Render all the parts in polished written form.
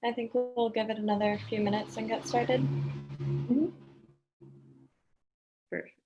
I think we'll give it another few minutes and get started. Perfect.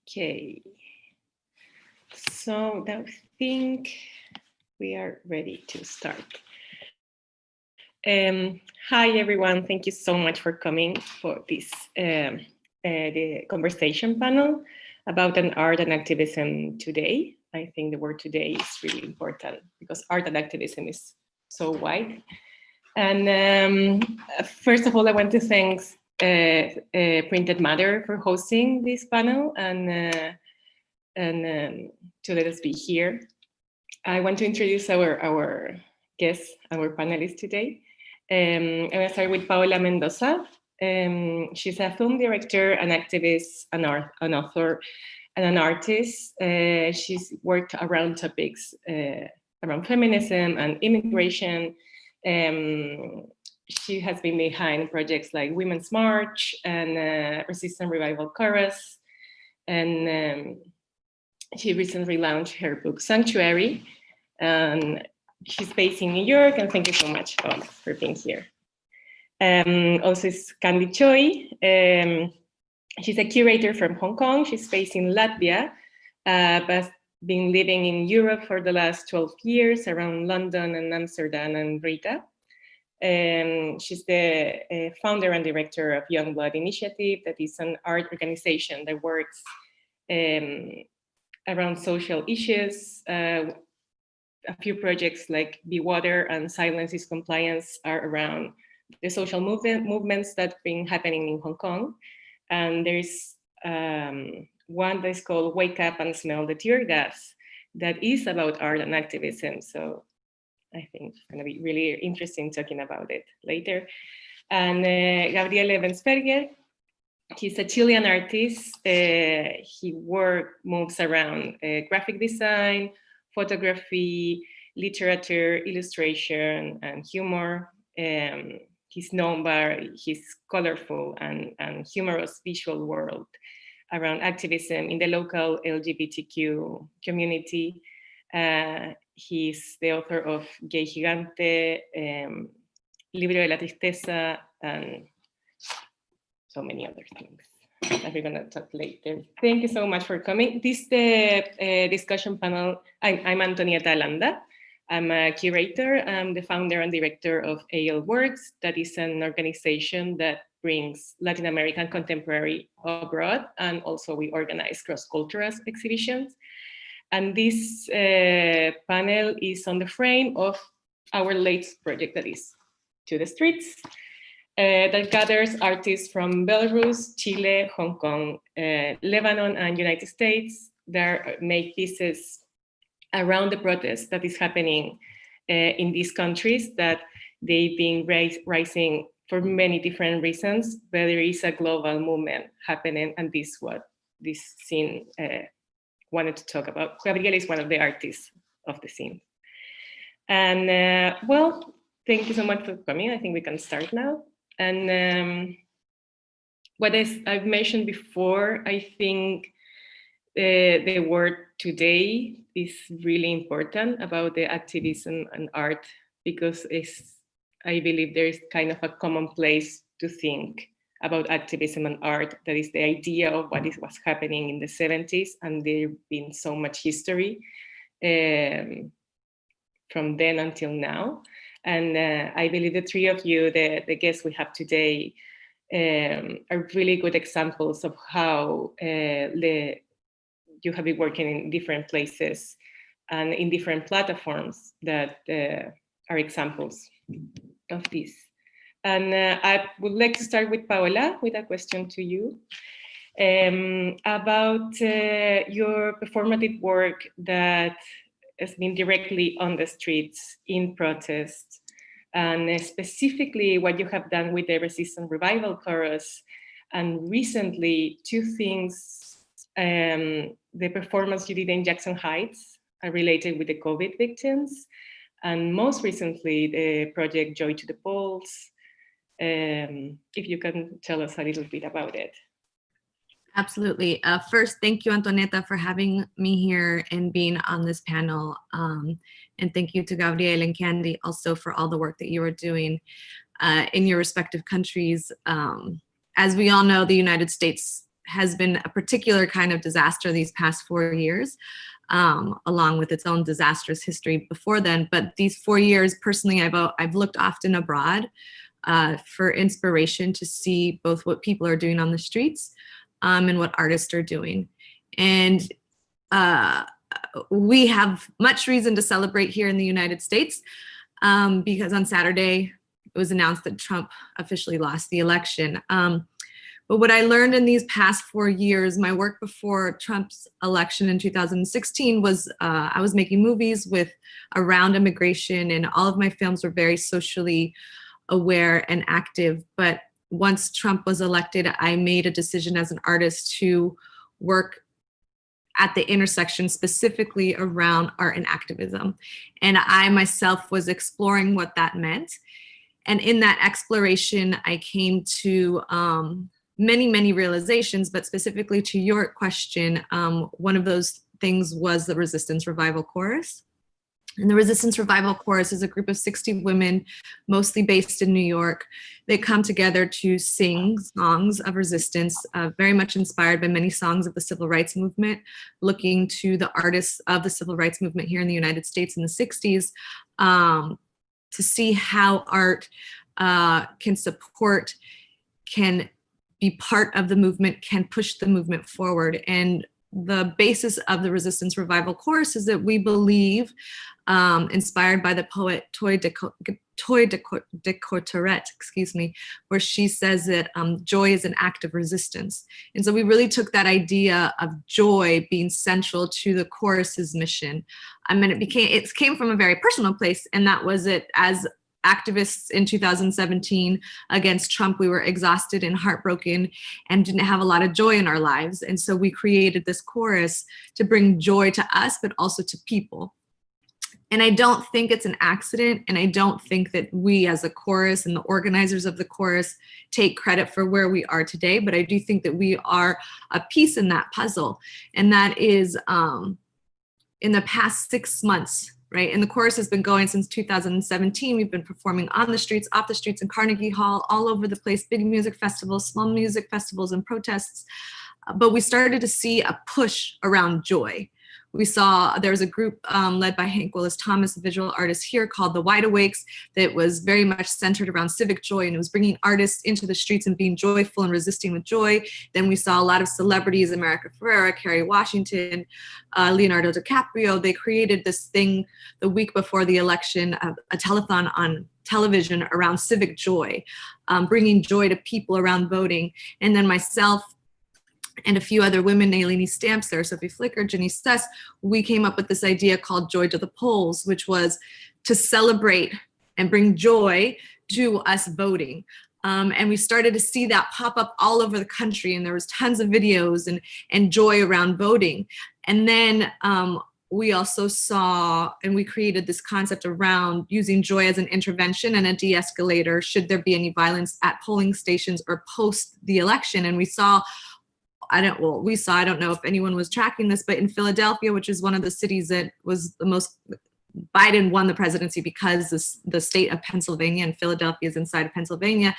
Okay, so I think we are ready to start. Hi everyone, thank you so much for coming for this the conversation panel about an art and activism today. I think the word today is really important because art and activism is so wide. And first of all, I want to thank Printed Matter for hosting this panel and to let us be here. I want to introduce our guests, our panelists today. I'm going to start with Paola Mendoza. She's a film director, an activist, an author, and an artist. She's worked around topics around feminism and immigration. She has been behind projects like Women's March and Resistance Revival Chorus. And she recently launched her book Sanctuary. And she's based in New York. And thank you so much, Paola, for being here. Also is Candy Choi. She's a curator from Hong Kong. She's based in Latvia, but been living in Europe for the last 12 years, around London and Amsterdam and Riga. She's the founder and director of Young Blood Initiative, that is an art organization that works around social issues. A few projects like Be Water and Silence is Compliance are around the social movements that have been happening in Hong Kong. And there's one that's called Wake Up and Smell the Tear Gas that is about art and activism. So I think it's going to be really interesting talking about it later. And Gabriel Ebensperger, he's a Chilean artist. He moves around graphic design, photography, literature, illustration, and humor. He's known by his colorful and humorous visual world around activism in the local LGBTQ community. He's the author of Gay Gigante, Libro de la Tristeza, and so many other things that we're going to talk later. Thank you so much for coming. This discussion panel, I'm Antonieta Landa. I'm a curator. I'm the founder and director of AL Works. That is an organization that brings Latin American contemporary abroad, and also we organize cross-cultural exhibitions. And this panel is on the frame of our latest project, that is To the Streets, that gathers artists from Belarus, Chile, Hong Kong, Lebanon, and United States that make pieces around the protest that is happening in these countries, that they've been rising for many different reasons, but there is a global movement happening, and this is what this scene wanted to talk about. Gabriel is one of the artists of the scene. And well, thank you so much for coming. I think we can start now. And what I've mentioned before, I think the word today is really important about the activism and art, because I believe there is kind of a common place to think about activism and art. That is the idea of what was happening in the 70s, and there's been so much history from then until now. And I believe the three of you, the guests we have today, are really good examples of how you have been working in different places and in different platforms that are examples of this. And I would like to start with Paola with a question to you about your performative work that has been directly on the streets in protest, and specifically what you have done with the Resistance Revival Chorus. And recently, two things, the performance you did in Jackson Heights are related with the COVID victims, and most recently, the project Joy to the Polls. If you can tell us a little bit about it. Absolutely. First, thank you, Antonieta, for having me here and being on this panel. And thank you to Gabriel and Candy also for all the work that you are doing in your respective countries. As we all know, the United States has been a particular kind of disaster these past 4 years, along with its own disastrous history before then. But these 4 years, personally, I've looked often abroad for inspiration to see both what people are doing on the streets and what artists are doing. And we have much reason to celebrate here in the United States because on Saturday, it was announced that Trump officially lost the election. But what I learned in these past 4 years, my work before Trump's election in 2016 was I was making movies around immigration, and all of my films were very socially aware and active. But once Trump was elected, I made a decision as an artist to work at the intersection specifically around art and activism. And I myself was exploring what that meant. And in that exploration, I came to many, many realizations, but specifically to your question, one of those things was the Resistance Revival Chorus. And the Resistance Revival Chorus is a group of 60 women, mostly based in New York. They come together to sing songs of resistance, very much inspired by many songs of the Civil Rights Movement, looking to the artists of the Civil Rights Movement here in the United States in the 60s to see how art can support, can be part of the movement, can push the movement forward. And the basis of the Resistance Revival Chorus is that we believe, inspired by the poet Toy de Courtoret, where she says that joy is an act of resistance. And so we really took that idea of joy being central to the chorus's mission. I mean, it came from a very personal place, and that was it. As activists in 2017 against Trump, we were exhausted and heartbroken and didn't have a lot of joy in our lives. And so we created this chorus to bring joy to us, but also to people. And I don't think it's an accident, and I don't think that we as a chorus and the organizers of the chorus take credit for where we are today, but I do think that we are a piece in that puzzle. And that is in the past 6 months, right? And the chorus has been going since 2017. We've been performing on the streets, off the streets, in Carnegie Hall, all over the place, big music festivals, small music festivals, and protests. But we started to see a push around joy. We saw there was a group led by Hank Willis Thomas, a visual artist here, called the Wide Awakes, that was very much centered around civic joy, and it was bringing artists into the streets and being joyful and resisting with joy. Then we saw a lot of celebrities, America Ferrera, Kerry Washington, Leonardo DiCaprio. They created this thing the week before the election, a telethon on television around civic joy, bringing joy to people around voting. And then myself, and a few other women, Ailadi Stamps, Sarah Sophie Flicker, Jenny Suss, we came up with this idea called Joy to the Polls, which was to celebrate and bring joy to us voting. And we started to see that pop up all over the country, and there was tons of videos and joy around voting. And then we also saw, and we created this concept around using joy as an intervention and a de-escalator should there be any violence at polling stations or post the election. And we saw, I don't know if anyone was tracking this, but in Philadelphia, which is one of the cities that was the most, Biden won the presidency because the state of Pennsylvania, and Philadelphia is inside of Pennsylvania,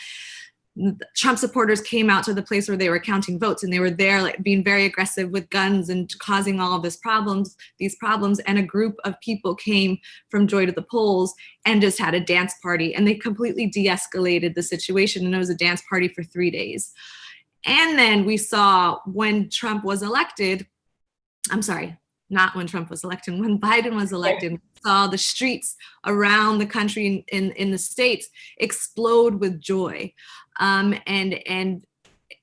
Trump supporters came out to the place where they were counting votes, and they were there like being very aggressive with guns and causing all of these problems. And a group of people came from Joy to the Polls and just had a dance party, and they completely de-escalated the situation. And it was a dance party for 3 days. And then we saw when Trump was elected, I'm sorry, not when Trump was elected, when Biden was elected, we saw the streets around the country in the States explode with joy. And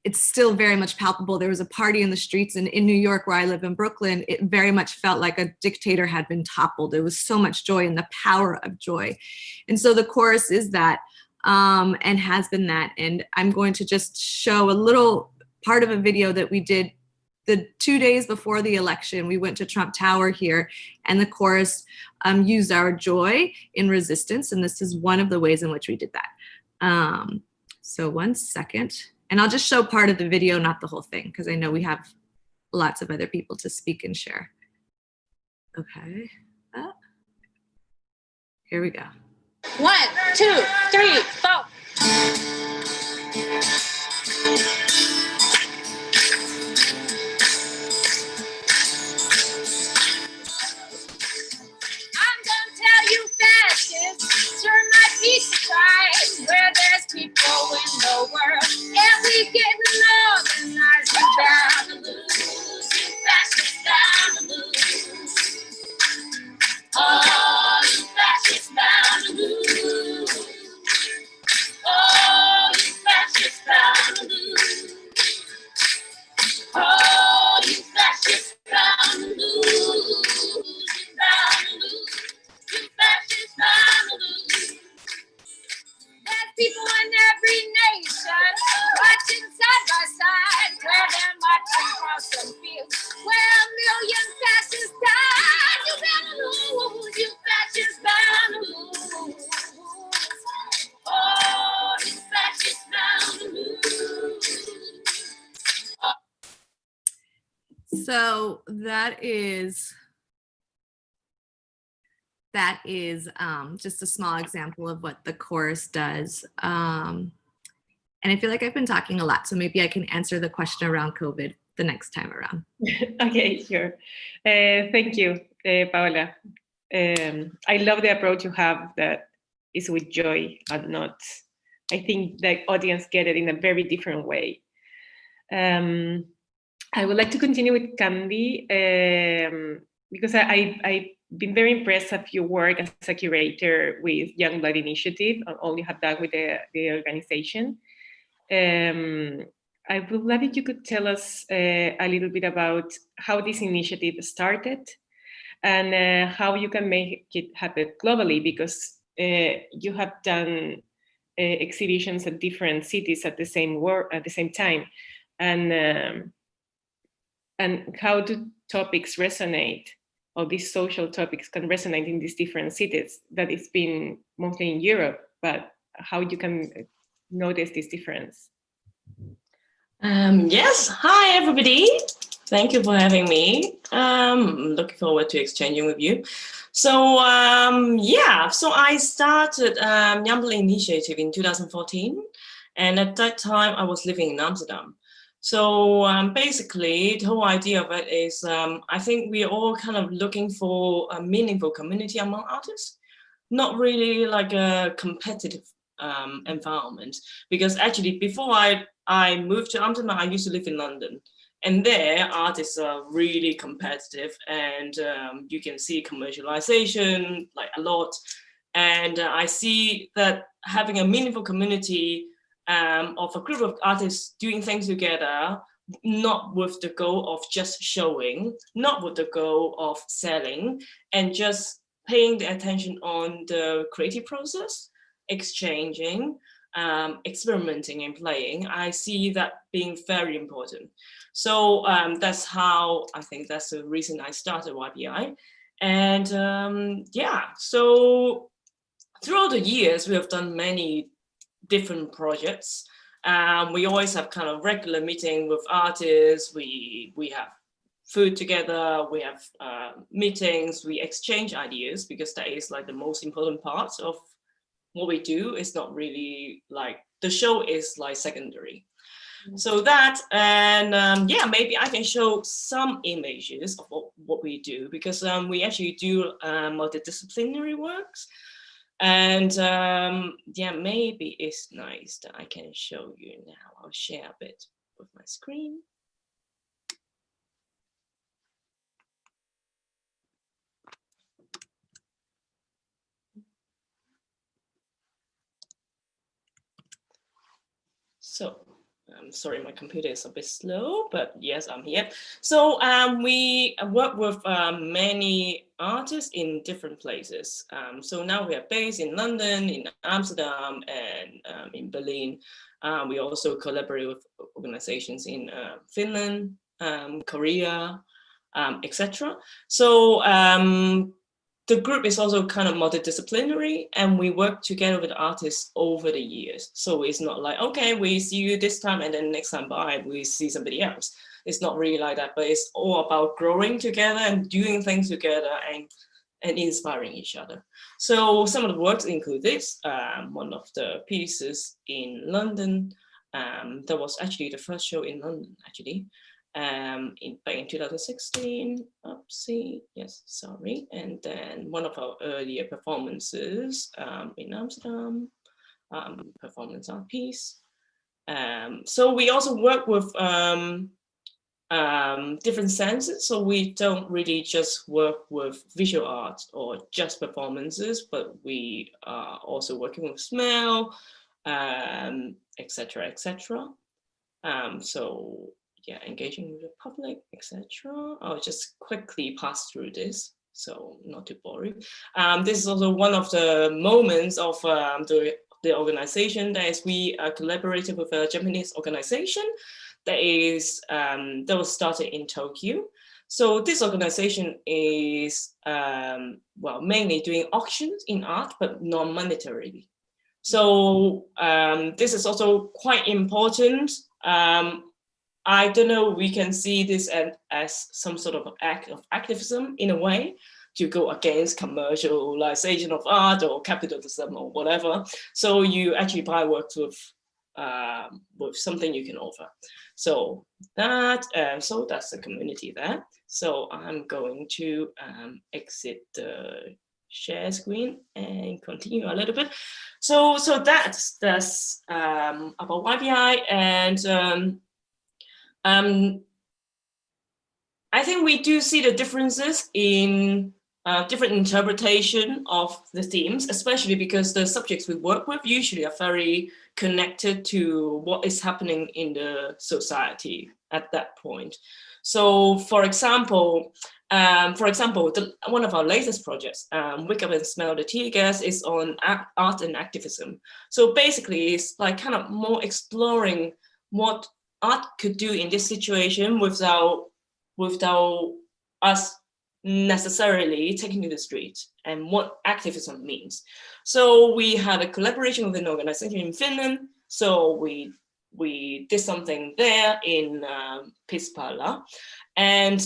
it's still very much palpable. There was a party in the streets, and in New York, where I live in Brooklyn, it very much felt like a dictator had been toppled. There was so much joy and the power of joy. And so the chorus is that, and has been that. And I'm going to just show a little part of a video that we did the 2 days before the election. We went to Trump Tower here, and the chorus used our joy in resistance. And this is one of the ways in which we did that. So 1 second, and I'll just show part of the video, not the whole thing, because I know we have lots of other people to speak and share. Okay, here we go. 1, 2, 3, 4. I'm gonna tell you fascists, turn my piece aside, where there's people in the world, and we getting organized. You bound to lose, you fascists bound to lose. Oh, you fascists bound to lose. Oh, you fascists bound to lose. Oh, you fascists bound to lose. You bound to lose. You fascists bound to lose. There's people in every nation marching side by side, where they're marching across some fields where a million fascists died. You better lose, you fascists bound to lose. Oh, you fascists bound to lose. So that is just a small example of what the chorus does. And I feel like I've been talking a lot, so maybe I can answer the question around COVID the next time around. Okay, sure. Thank you, Paola. I love the approach you have that is with joy and not, I think the audience get it in a very different way. I would like to continue with Candy because I've been very impressed of your work as a curator with Young Blood Initiative, and all you have done with the organization. I would love if you could tell us a little bit about how this initiative started and how you can make it happen globally, because you have done exhibitions at different cities at the same time, and how do topics resonate, or these social topics can resonate in these different cities that it's been mostly in Europe, but how you can notice this difference? Yes, hi everybody. Thank you for having me. Looking forward to exchanging with you. So so I started Young Blood Initiative in 2014, and at that time I was living in Amsterdam. So basically, the whole idea of it is, I think we're all kind of looking for a meaningful community among artists, not really like a competitive environment. Because actually, before I moved to Amsterdam, I used to live in London. And there, artists are really competitive, and you can see commercialization like a lot. And I see that having a meaningful community of a group of artists doing things together not with the goal of just showing, not with the goal of selling, and just paying the attention on the creative process, exchanging, experimenting and playing. I see that being very important. So that's how, I think that's the reason I started YPI. And yeah, so throughout the years, we have done many different projects. We always have kind of regular meeting with artists. We have food together, we have meetings, we exchange ideas, because that is like the most important part of what we do. It's not really like, the show is like secondary. So that, and yeah, maybe I can show some images of what we do, because we actually do multidisciplinary works. And yeah, maybe it's nice that I can show you now. I'll share a bit with my screen. So, I'm sorry, my computer is a bit slow, but yes, I'm here. So we work with many artists in different places. So now we are based in London, in Amsterdam, and in Berlin. We also collaborate with organizations in Finland, Korea, etc. So the group is also kind of multidisciplinary, and we work together with artists over the years. So it's not like, okay, we see you this time, and then next time by we see somebody else. It's not really like that, but it's all about growing together and doing things together and inspiring each other. So some of the works include this. One of the pieces in London, that was actually the first show in London, actually. Back in 2016, oopsie, yes, sorry. And then one of our earlier performances in Amsterdam, performance art piece. So we also work with different senses. So we don't really just work with visual art or just performances, but we are also working with smell, etc., etc. So yeah, engaging with the public, etc. I'll just quickly pass through this, so not too boring. This is also one of the moments of the organization, that is we collaborated with a Japanese organization that was started in Tokyo. So this organization is well, mainly doing auctions in art, but non-monetarily. So this is also quite important. I don't know, we can see this as some sort of act of activism in a way, to go against commercialization of art or capitalism or whatever. So you actually buy works with something you can offer. So that's the community there. So I'm going to exit the share screen and continue a little bit. So that's about YPI, and I think we do see the differences in different interpretation of the themes, especially because the subjects we work with usually are very connected to what is happening in the society at that point. So, for example, one of our latest projects, Wake Up and Smell the Tear Gas, is on art and activism. So basically, it's like kind of more exploring what art could do in this situation without us necessarily taking to the street, and what activism means. So we had a collaboration with an organization in Finland. So we did something there in Pispala, and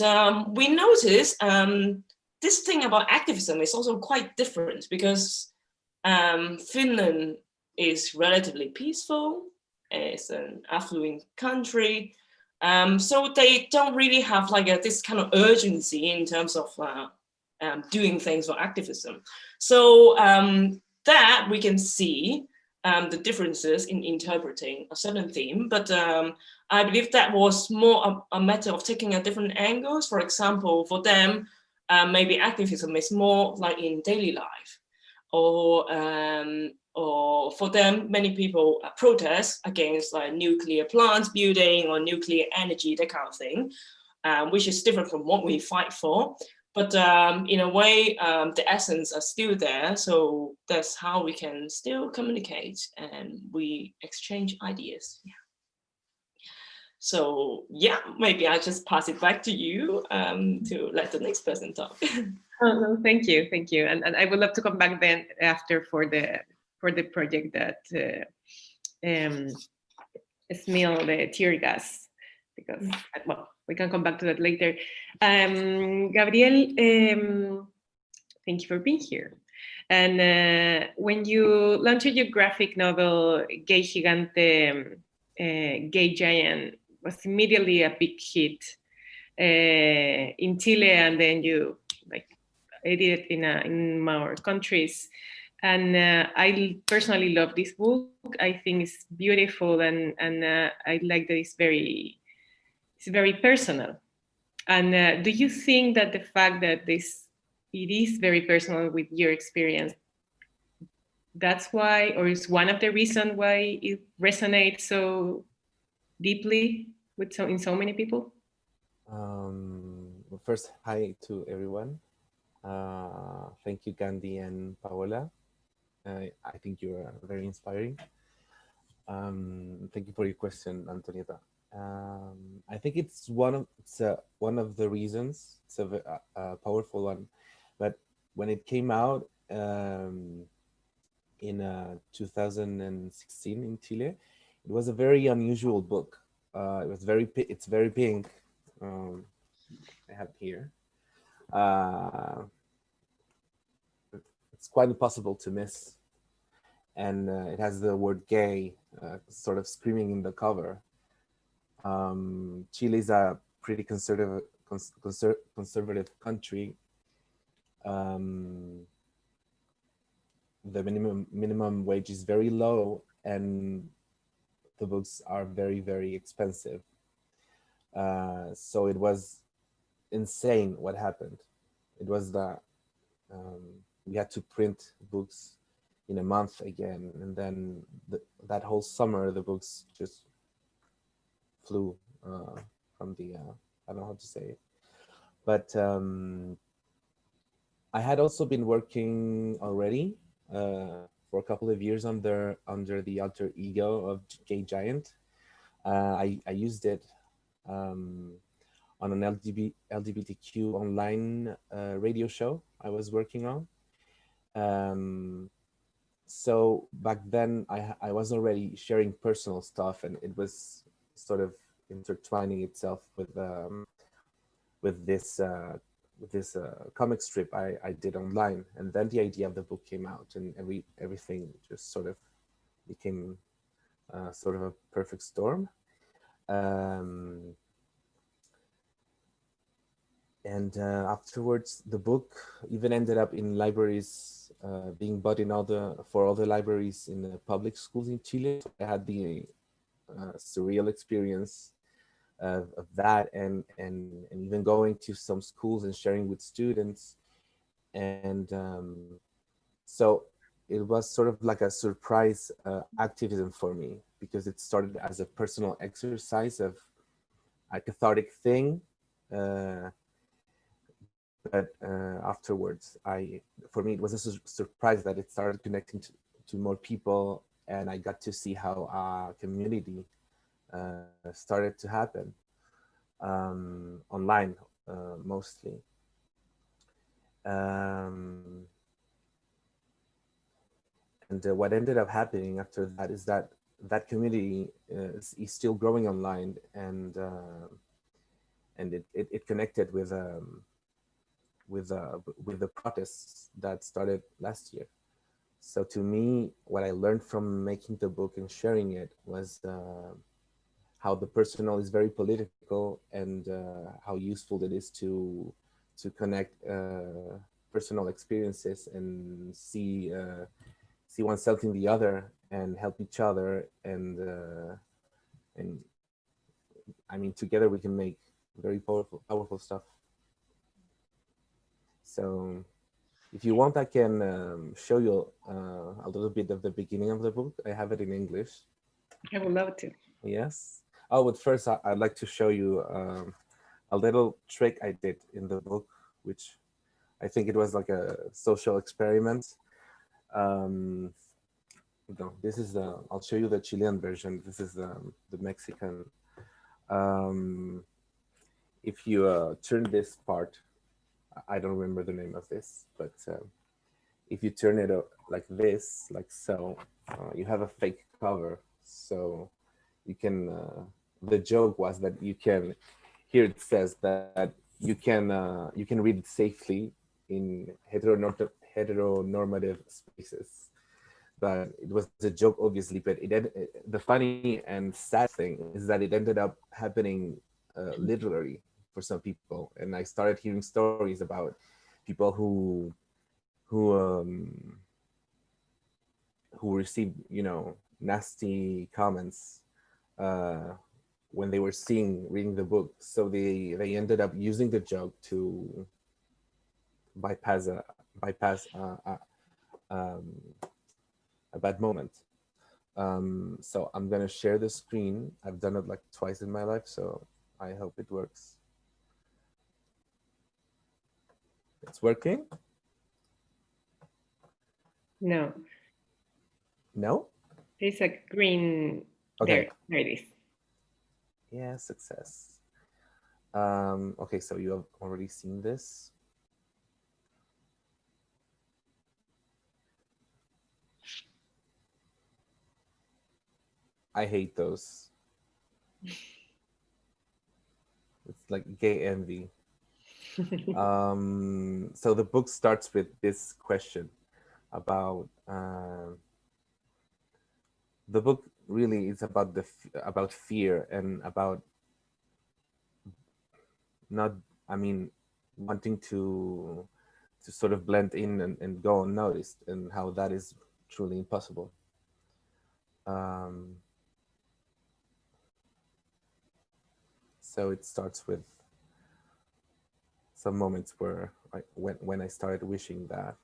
we noticed this thing about activism is also quite different, because Finland is relatively peaceful. It's an affluent country, so they don't really have like this kind of urgency in terms of doing things for activism. So that we can see the differences in interpreting a certain theme, but I believe that was more a matter of taking a different angles. For example, for them, maybe activism is more like in daily life. or for them, many people protest against like nuclear plants building or nuclear energy, that kind of thing, which is different from what we fight for. But in a way, the essence are still there. So that's how we can still communicate and we exchange ideas. Yeah. So yeah, maybe I just pass it back to you to let the next person talk. Oh, no, thank you, and I would love to come back then after for the project that smell the tear gas, because well, we can come back to that later. Gabriel, thank you for being here. And when you launched your graphic novel, Gay Gigante, Gay Giant, was immediately a big hit in Chile, and then you like edit it in more countries. And I personally love this book. I think it's beautiful, and I like that it's very personal. And do you think that the fact that it is very personal with your experience, that's why, or is one of the reasons why it resonates so deeply with in so many people? Well, first, hi to everyone. Thank you, Gandhi and Paola. I think you are very inspiring. Thank you for your question, Antonieta. I think it's one of the reasons. It's a powerful one, but when it came out in 2016 in Chile, it was a very unusual book. It's very pink. I have here. It's quite impossible to miss, and it has the word gay sort of screaming in the cover. Chile is a pretty conservative country. The minimum wage is very low, and the books are very, very expensive. So it was insane what happened. It was that we had to print books in a month again, and then that whole summer the books just flew from the I don't know how to say it, but I had also been working already for a couple of years under the alter ego of Gay Giant. I used it on an LGBTQ online radio show I was working on. So back then I was already sharing personal stuff, and it was sort of intertwining itself with this comic strip I did online, and then the idea of the book came out, and everything just sort of became sort of a perfect storm. And afterwards, the book even ended up in libraries, being bought in for all the libraries in the public schools in Chile. So I had the surreal experience of that, and even going to some schools and sharing with students. And so it was sort of like a surprise activism for me, because it started as a personal exercise of a cathartic thing. But afterwards, for me, it was a surprise that it started connecting to more people, and I got to see how our community started to happen online, mostly. And what ended up happening after that is that community is still growing online, and it connected with the protests that started last year. So to me, what I learned from making the book and sharing it was how the personal is very political, and how useful it is to connect personal experiences and see oneself in the other and help each other, and I mean, together we can make very powerful stuff. So If you want, I can show you a little bit of the beginning of the book. I have it in English. I would love to. Yes. Oh, but first I'd like to show you a little trick I did in the book, which I think it was like a social experiment. No, this is I'll show you the Chilean version. This is the Mexican. If you turn this part, I don't remember the name of this, but if you turn it like this, like so, you have a fake cover. So you can, the joke was that you can, here it says that you can read it safely in heteronormative spaces. But it was a joke, obviously, but the funny and sad thing is that it ended up happening literally for some people. And I started hearing stories about people who received, you know, nasty comments when they were reading the book. So they ended up using the joke to bypass a bad moment. So I'm gonna share the screen. I've done it like twice in my life, so I hope it works. It's working? No. No? There's a green, Okay. there it is. Yeah, success. Okay, so you have already seen this. I hate those. It's like gay envy. So the book starts with this question about the book really is about about fear and about not, I mean, wanting to sort of blend in and go unnoticed, and how that is truly impossible. So it starts with some moments where when I started wishing that.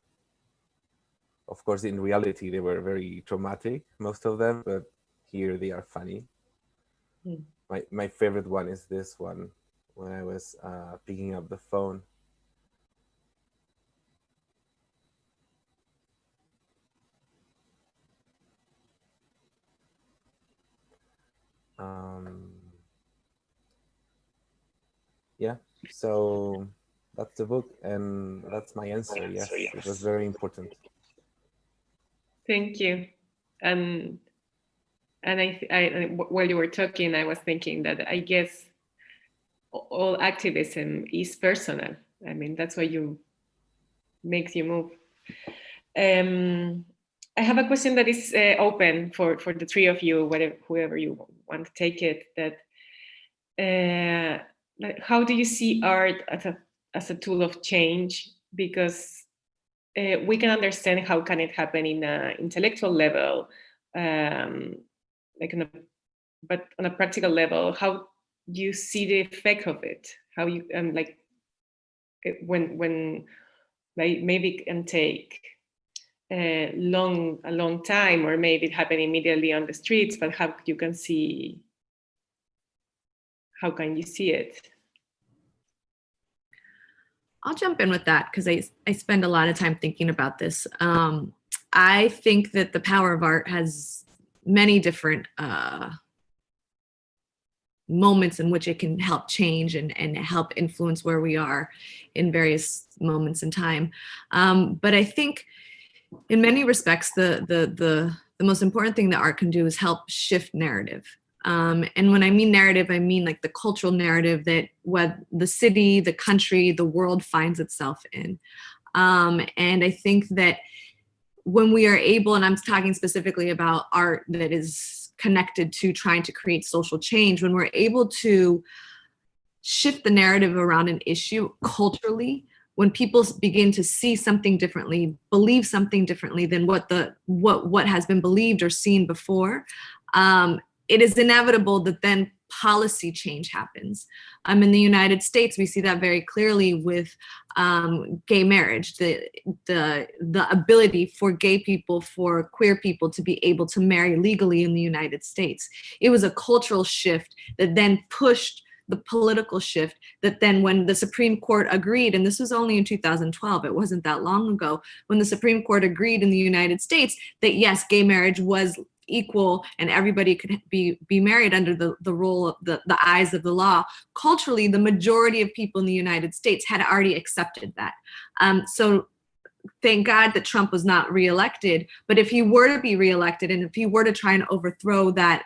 Of course, in reality, they were very traumatic, most of them, but here they are funny. My favorite one is this one, when I was picking up the phone. Yeah, so that's the book, and that's my answer. Yes, it was very important. Thank you. And I while you were talking, I was thinking that I guess all activism is personal. I mean, that's what makes you move. I have a question that is open for the three of you, whoever you want to take it. That how do you see art as a tool of change? Because we can understand how can it happen in an intellectual level, but on a practical level, how do you see the effect of it? How you like when maybe it can take a long time, or maybe it happen immediately on the streets, but how you can see, how can you see it? I'll jump in with that because I spend a lot of time thinking about this. I think that the power of art has many different moments in which it can help change and help influence where we are in various moments in time. But I think in many respects, the most important thing that art can do is help shift narrative. And when I mean narrative, I mean like the cultural narrative that what the city, the country, the world finds itself in. And I think that when we are able, and I'm talking specifically about art that is connected to trying to create social change, when we're able to shift the narrative around an issue culturally, when people begin to see something differently, believe something differently than what has been believed or seen before, it is inevitable that then policy change happens. In the United States, we see that very clearly with gay marriage, the ability for gay people, for queer people to be able to marry legally in the United States. It was a cultural shift that then pushed the political shift that then when the Supreme Court agreed, and this was only in 2012, it wasn't that long ago, when the Supreme Court agreed in the United States that yes, gay marriage was equal and everybody could be married under the role of the eyes of the law. Culturally, the majority of people in the United States had already accepted that. So thank God that Trump was not reelected, but if he were to be reelected and if he were to try and overthrow that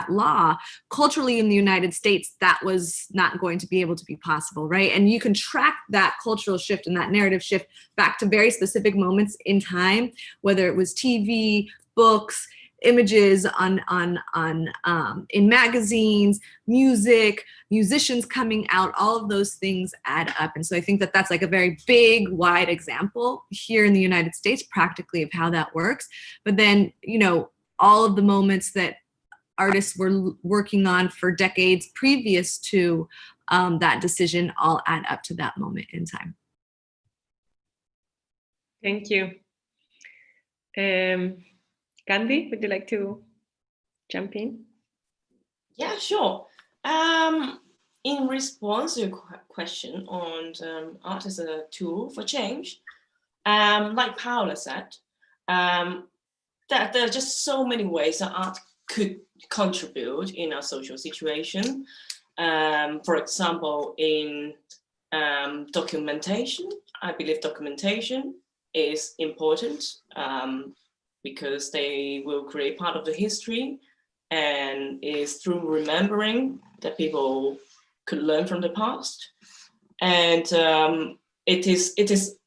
law, culturally in the United States, that was not going to be able to be possible, right? And you can track that cultural shift and that narrative shift back to very specific moments in time, whether it was TV, books, images in magazines, music, musicians coming out, all of those things add up. And so I think that that's like a very big, wide example here in the United States, practically, of how that works. But then, you know, all of the moments that artists were working on for decades previous to that decision all add up to that moment in time. Thank you. Candy, would you like to jump in? Yeah, sure. In response to your question on art as a tool for change, like Paola said, that there are just so many ways that art could contribute in a social situation. For example, in documentation, I believe documentation is important because they will create part of the history, and is through remembering that people could learn from the past. And it is,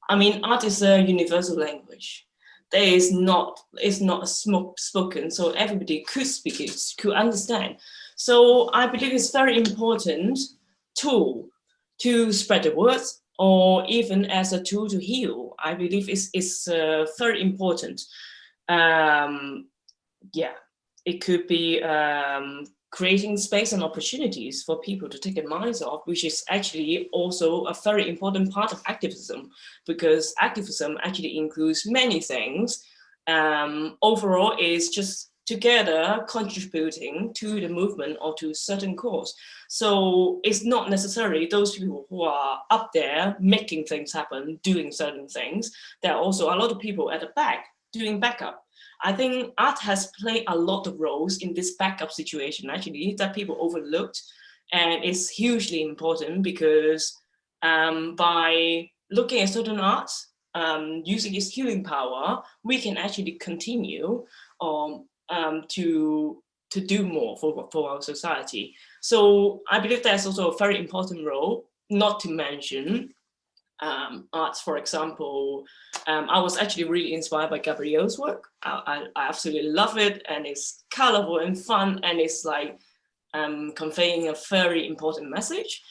I mean, art is a universal language. It's not spoken, so everybody could speak it, could understand. So I believe it's very important tool to spread the words, or even as a tool to heal. I believe it's very important. Yeah, it could be creating space and opportunities for people to take their minds off, which is actually also a very important part of activism, because activism actually includes many things. Overall, is just together contributing to the movement or to a certain cause. So it's not necessarily those people who are up there making things happen, doing certain things. There are also a lot of people at the back doing backup. I think art has played a lot of roles in this backup situation, actually, that people overlooked. And it's hugely important because by looking at certain art, using its healing power, we can actually continue to do more for our society. So I believe that's also a very important role, not to mention arts, for example. I was actually really inspired by Gabriel's work. I absolutely love it, and it's colorful and fun, and it's like conveying a very important message.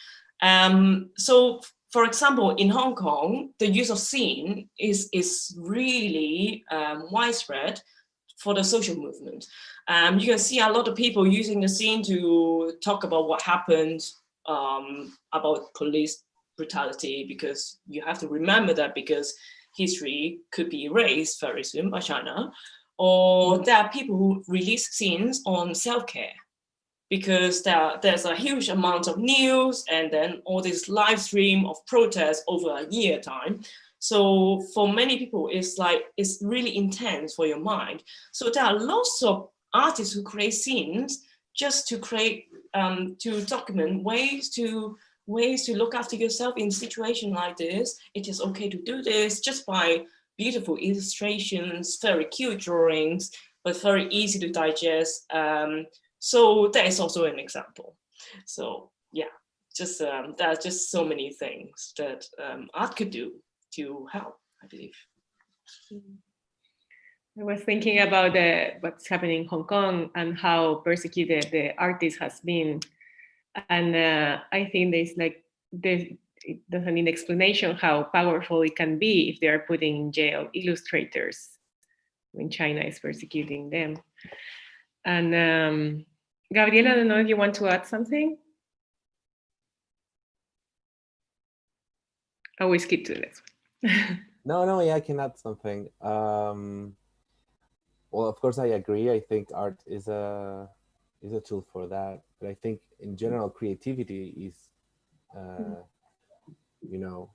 So, for example, in Hong Kong, the use of zine is really widespread for the social movement. You can see a lot of people using the zine to talk about what happened, about police brutality, because you have to remember that, because history could be erased very soon by China. Or there are people who release zines on self-care, because there's a huge amount of news and then all this live stream of protests over a year time. So for many people, it's really intense for your mind. So there are lots of artists who create zines just to create, to document ways to look after yourself in a situation like this. It is okay to do this, just by beautiful illustrations, very cute drawings, but very easy to digest. So that is also an example. So yeah, just there are just so many things that art could do to help, I believe. I was thinking about what's happening in Hong Kong and how persecuted the artist has been. And I think it doesn't need explanation how powerful it can be if they are putting in jail illustrators when China is persecuting them. And Gabriel, I don't know if you want to add something. Always keep to this. No, yeah, I can add something. Well, of course, I agree. I think art is a tool for that, but I think in general, creativity is, you know,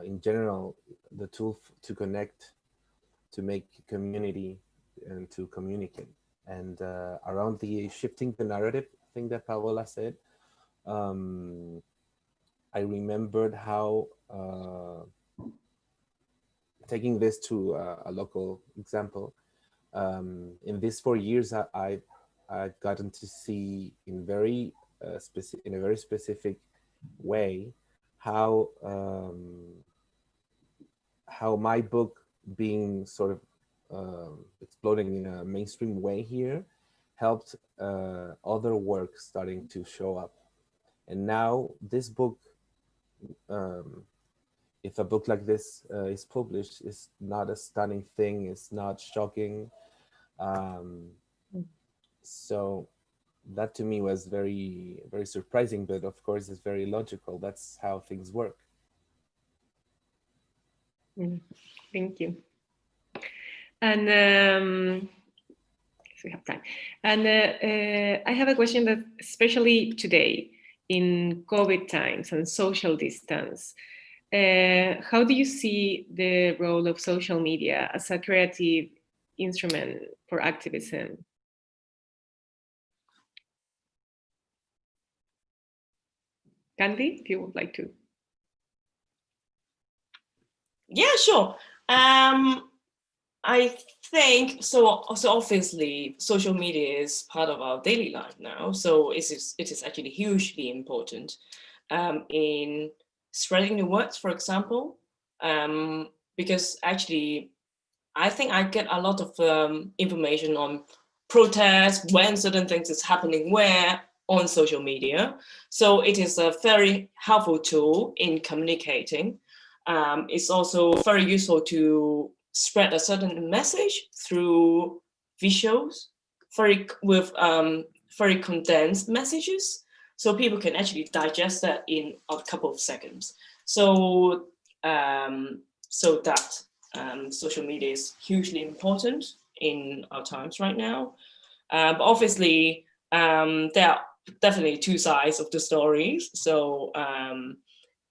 in general, the tool to connect, to make community, and to communicate. And around the shifting the narrative thing that Paola said, I remembered how, taking this to a local example, in these 4 years, I've gotten to see in in a very specific way how my book being sort of exploding in a mainstream way here helped other work starting to show up. And now this book, if a book like this is published, it's not a stunning thing, it's not shocking. So that to me was very, very surprising, but of course it's very logical. That's how things work. Thank you. And if we have time. And I have a question that, especially today in COVID times and social distance, how do you see the role of social media as a creative instrument for activism? Candy, if you would like to. Yeah, sure. I think so. So obviously, social media is part of our daily life now. So it is actually hugely important in spreading the words, for example, because actually, I think I get a lot of information on protests, when certain things is happening where, on social media. So it is a very helpful tool in communicating. It's also very useful to spread a certain message through visuals, with very condensed messages, so people can actually digest that in a couple of seconds. So that social media is hugely important in our times right now. But obviously, there are definitely two sides of the stories. So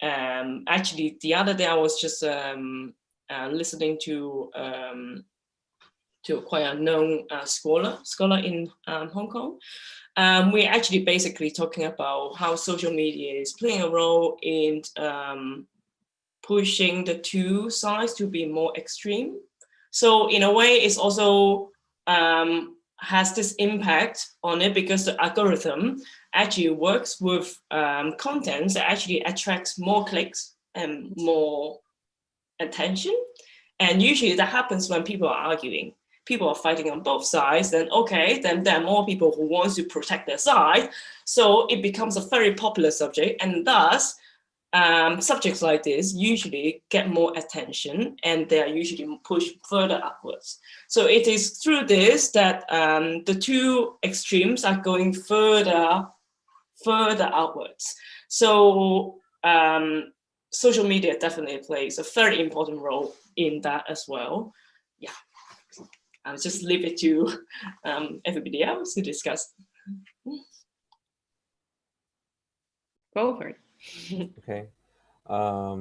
actually, the other day I was just listening to quite a known scholar in Hong Kong. We're actually basically talking about how social media is playing a role in pushing the two sides to be more extreme. So in a way, it's also has this impact on it because the algorithm actually works with content that actually attracts more clicks and more attention. And usually that happens when people are arguing. People are fighting on both sides, then there are more people who want to protect their side. So it becomes a very popular subject, and thus subjects like this usually get more attention and they are usually pushed further upwards. So it is through this that the two extremes are going further outwards. So social media definitely plays a very important role in that as well. Yeah, I'll just leave it to everybody else to discuss. Go for it. Okay. I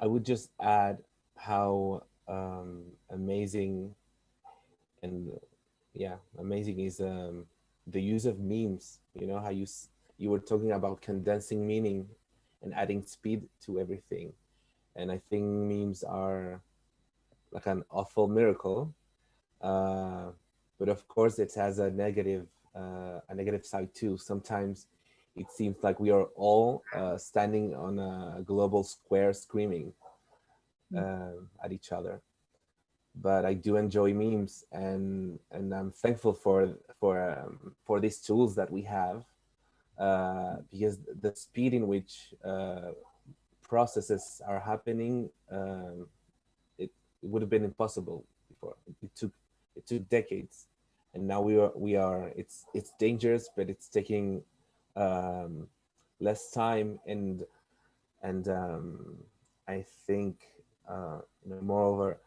would just add how amazing and amazing is the use of memes. You know how you were talking about condensing meaning and adding speed to everything, and I think memes are like an awful miracle. But of course, it has a negative side too. Sometimes it seems like we are all standing on a global square screaming at each other. But I do enjoy memes, and I'm thankful for these tools that we have, because the speed in which processes are happening, it would have been impossible before. It took decades, and now we are it's dangerous, but it's taking less time, and I think moreover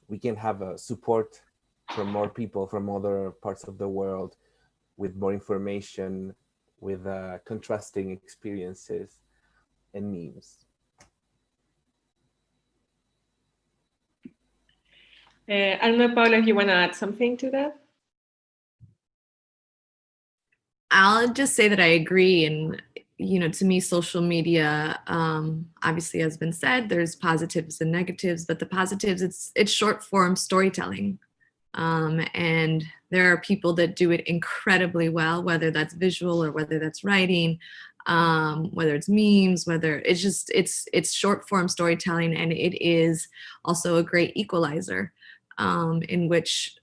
we can have a support from more people from other parts of the world, with more information, with contrasting experiences and memes. I don't know, Paola, if you want to add something to that. I'll just say that I agree. And, to me, social media, obviously, has been said, there's positives and negatives, but the positives, it's short form storytelling. And there are people that do it incredibly well, whether that's visual or whether that's writing, whether it's memes, whether it's short form storytelling. And it is also a great equalizer, in which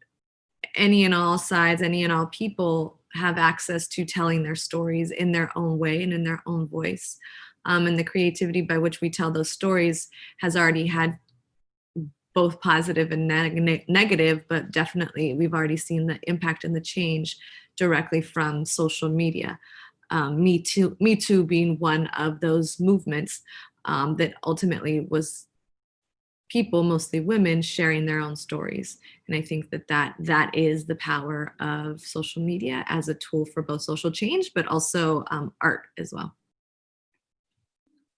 any and all sides, any and all people have access to telling their stories in their own way and in their own voice. And the creativity by which we tell those stories has already had both positive and negative, but definitely we've already seen the impact and the change directly from social media. Me Too being one of those movements that ultimately was people, mostly women, sharing their own stories. And I think that is the power of social media as a tool for both social change, but also art as well.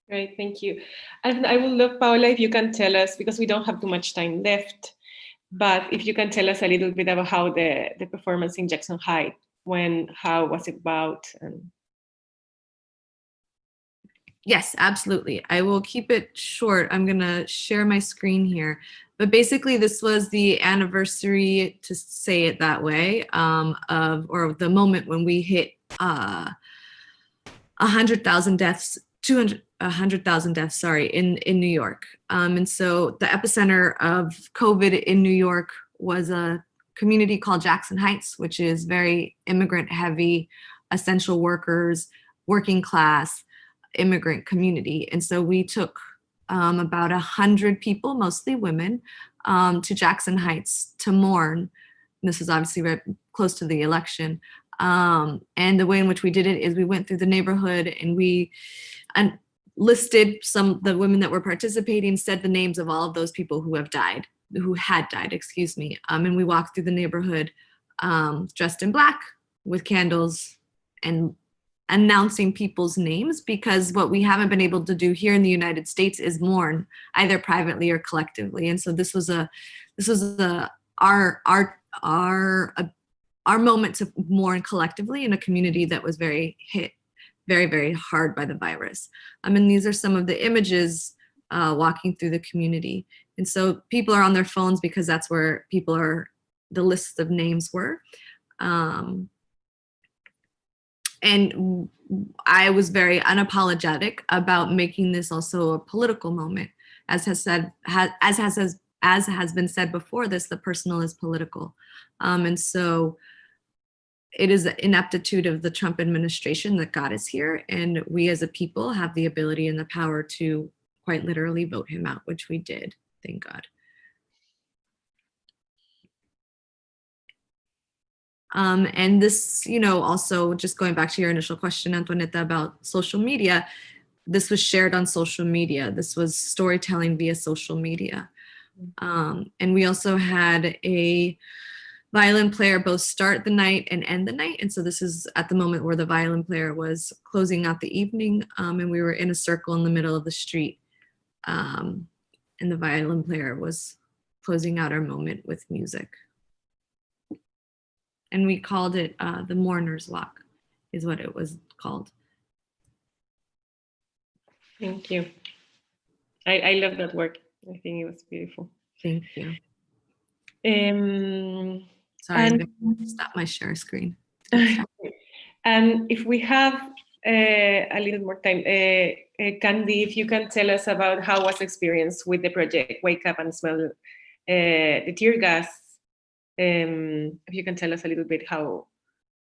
Great, thank you. And I would love, Paola, if you can tell us, because we don't have too much time left, but if you can tell us a little bit about how the performance in Jackson Heights, how was it about? Yes, absolutely. I will keep it short. I'm gonna share my screen here. But basically this was the anniversary, to say it that way, or the moment when we hit 100,000 deaths, 100,000 deaths, sorry, in New York. And so the epicenter of COVID in New York was a community called Jackson Heights, which is very immigrant heavy, essential workers, working class, immigrant community. And so we took about 100 people, mostly women, to Jackson Heights to mourn. This is obviously right close to the election. And the way in which we did it is we went through the neighborhood and we listed the women that were participating, said the names of all of those people who had died, and we walked through the neighborhood dressed in black with candles and announcing people's names, because what we haven't been able to do here in the United States is mourn either privately or collectively. And so this was our moment to mourn collectively in a community that was hit very, very hard by the virus. And these are some of the images walking through the community. And so people are on their phones because that's where the lists of names were. And I was very unapologetic about making this also a political moment. As has been said before this, the personal is political. And so it is the ineptitude of the Trump administration that got us here. And we as a people have the ability and the power to quite literally vote him out, which we did, thank God. And this, also just going back to your initial question, Antoinetta, about social media, this was shared on social media. This was storytelling via social media. And we also had a violin player both start the night and end the night. And so this is at the moment where the violin player was closing out the evening, and we were in a circle in the middle of the street. And the violin player was closing out our moment with music. And we called it the Mourner's Walk, is what it was called. Thank you. I love that work. I think it was beautiful. Thank you. Sorry, I'm going to stop my share screen. And if we have a little more time, Candy, if you can tell us about how was the experience with the project Wake Up and Smell the Tear Gas. If you can tell us a little bit how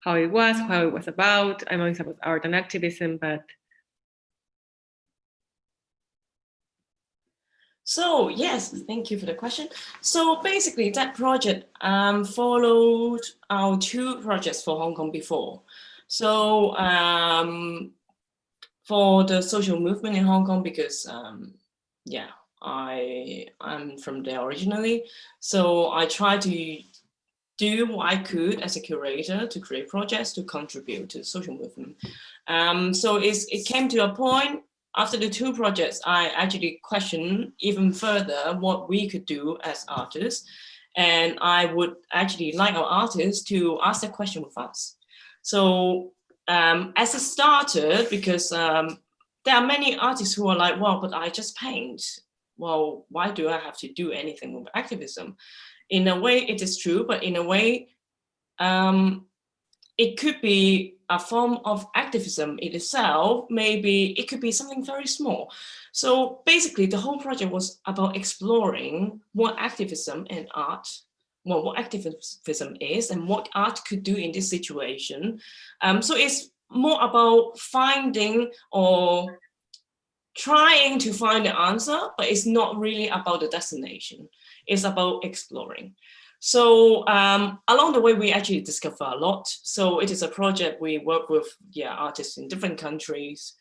it was about. I know it's about art and activism, but So yes, thank you for the question. So basically that project followed our 2 projects for Hong Kong before. So for the social movement in Hong Kong, because yeah, I'm from there originally. So I try to do what I could as a curator to create projects to contribute to the social movement. So it came to a point after the 2 projects, I actually questioned even further what we could do as artists. And I would actually like our artists to ask that question with us. So as it started, because there are many artists who are like, well, but I just paint. Well, why do I have to do anything with activism? In a way, it is true, but in a way, it could be a form of activism in itself. Maybe it could be something very small. So basically, the whole project was about exploring what activism and art, well, what activism is and what art could do in this situation. So it's more about finding or trying to find the answer, but it's not really about the destination. It's about exploring. So along the way, we actually discover a lot. So it is a project we work with artists in different countries.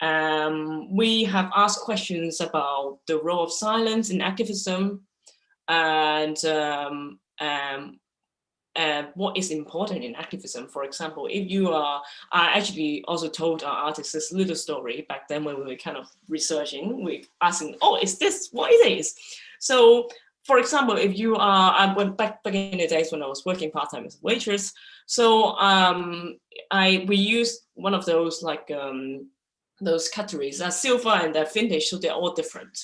We have asked questions about the role of silence in activism and what is important in activism. For example, if you are, I actually also told our artists this little story back then when we were kind of researching, we asking, oh, is this what it is? So for example, if you are, I went back in the days when I was working part-time as a waitress. So we used one of those like those categories, silver and they're vintage, so they're all different.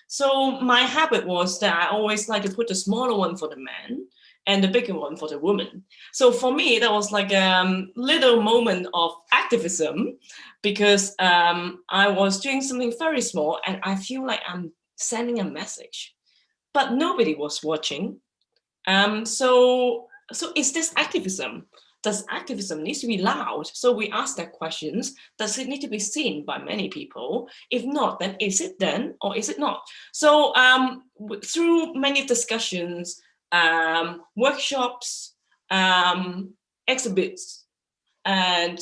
So my habit was that I always like to put the smaller one for the man and the bigger one for the woman. So for me, that was like a little moment of activism because I was doing something very small and I feel like I'm sending a message. But nobody was watching. So is this activism? Does activism need to be loud? So we asked that questions. Does it need to be seen by many people? If not, then is it then or is it not? So through many discussions, workshops, exhibits, and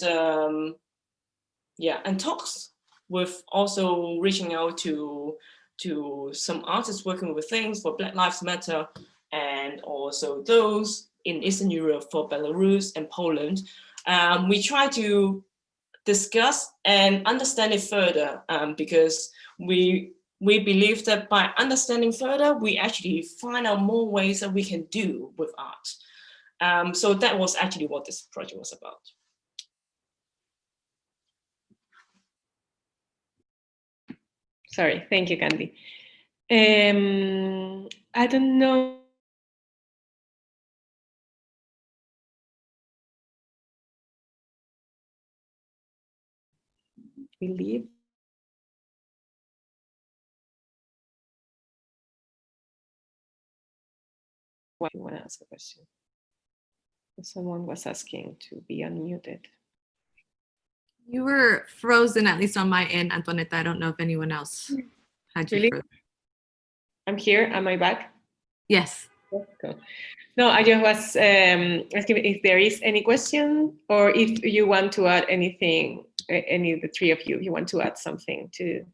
and talks with also reaching out to some artists working with things for Black Lives Matter, and also those in Eastern Europe for Belarus and Poland. We try to discuss and understand it further because we believe that by understanding further, we actually find out more ways that we can do with art. So that was actually what this project was about. Sorry, thank you, Candy. I don't know. Believe. What you want to ask a question? Someone was asking to be unmuted. You were frozen, at least on my end, Antoinette. I don't know if anyone else had you Really? frozen. I'm here. Am I back? Yes. Cool. No, I just was asking if there is any question or if you want to add anything, any of the three of you, if you want to add something to.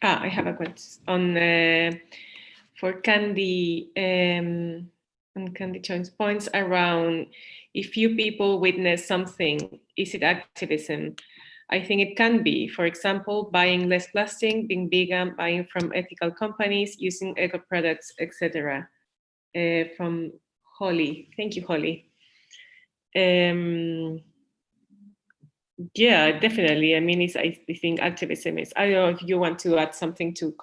I have a question on for Candy, on Candy Chong's points around if few people witness something, is it activism? I think it can be, for example, buying less plastic, being vegan, buying from ethical companies, using eco products, etc. From Holly. Thank you, Holly. Yeah, definitely. I mean, I think activism is, I don't know if you want to add something to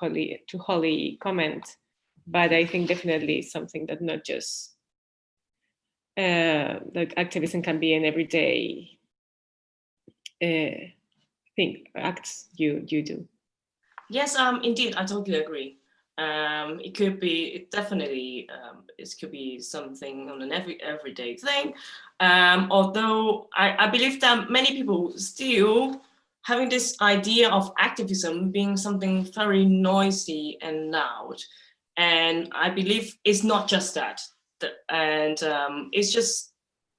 Holly comment, but I think definitely something that not just like activism can be an everyday acts you do. Yes, indeed, I totally agree. It could be definitely it could be something on an everyday thing. Although I believe that many people still having this idea of activism being something very noisy and loud. And I believe it's not just that. And it's just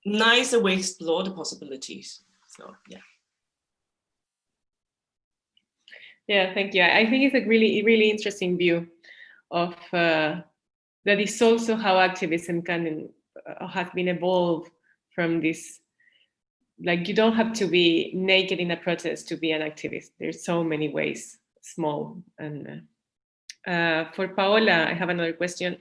nice that we explore the possibilities. So, yeah. Yeah, thank you. I think it's a really interesting view of that is also how activism can has been evolved from this. Like, you don't have to be naked in a protest to be an activist. There's so many ways, small. And for Paola, I have another question.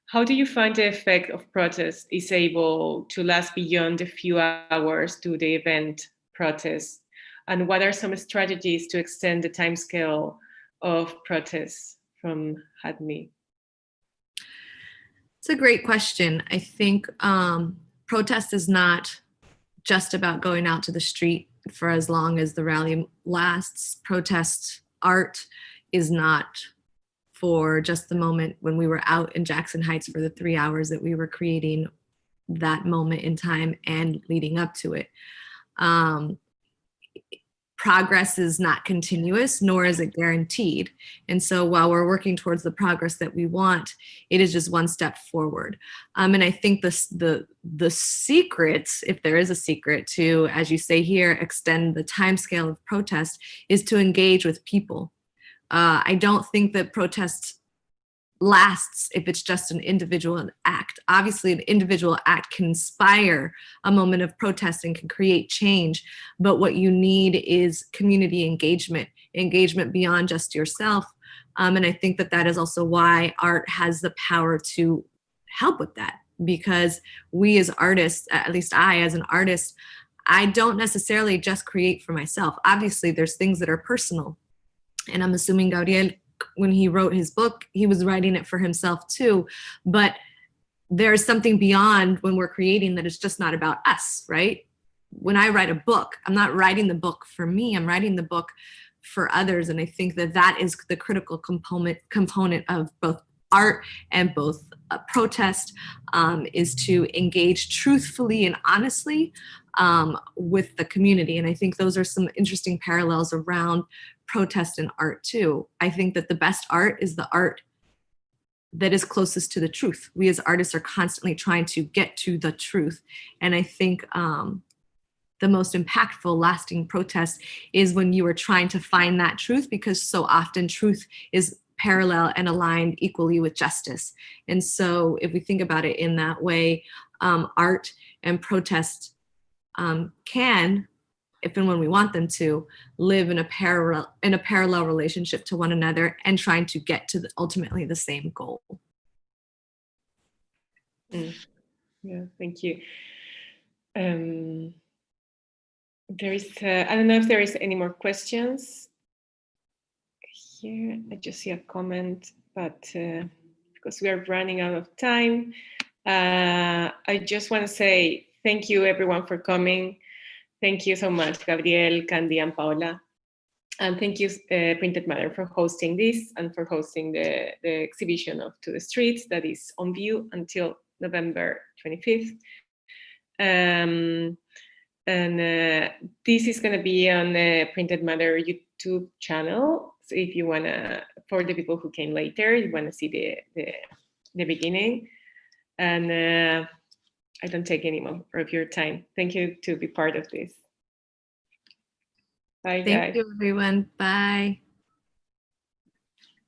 How do you find the effect of protest is able to last beyond a few hours to the event protest? And what are some strategies to extend the timescale of protests from HADMI? It's a great question. I think protest is not just about going out to the street for as long as the rally lasts. Protest art is not for just the moment when we were out in Jackson Heights for the 3 hours that we were creating that moment in time and leading up to it. Progress is not continuous, nor is it guaranteed. And so while we're working towards the progress that we want, it is just one step forward. And I think the secret, if there is a secret to, as you say here, extend the timescale of protest, is to engage with people. I don't think that protest lasts if it's just an individual act. Obviously, an individual act can inspire a moment of protest and can create change, but what you need is community engagement beyond just yourself. And I think that is also why art has the power to help with that, because we as artists, at least I as an artist, I don't necessarily just create for myself. Obviously, there's things that are personal, and I'm assuming Gabriel, when he wrote his book, he was writing it for himself too. But there's something beyond when we're creating that is just not about us, right? When I write a book, I'm not writing the book for me, I'm writing the book for others. And I think that is the critical component of both art and both protest, is to engage truthfully and honestly with the community. And I think those are some interesting parallels around protest and art too. I think that the best art is the art that is closest to the truth. We as artists are constantly trying to get to the truth. And I think the most impactful, lasting protest is when you are trying to find that truth, because so often truth is parallel and aligned equally with justice. And so if we think about it in that way, art and protest can, if and when we want them to, live in a parallel relationship to one another and trying to get to ultimately the same goal. Yeah, thank you. There is, I don't know if there is any more questions here. I just see a comment, but because we are running out of time, I just want to say thank you everyone for coming. Thank you so much, Gabriel, Candy, and Paola. And thank you, Printed Matter, for hosting this and for hosting the exhibition of To the Streets that is on view until November 25th. And this is going to be on the Printed Matter YouTube channel. So if you want to, for the people who came later, you want to see the beginning. And I don't take any more of your time. Thank you to be part of this. Bye, guys. Thank you, everyone. Bye.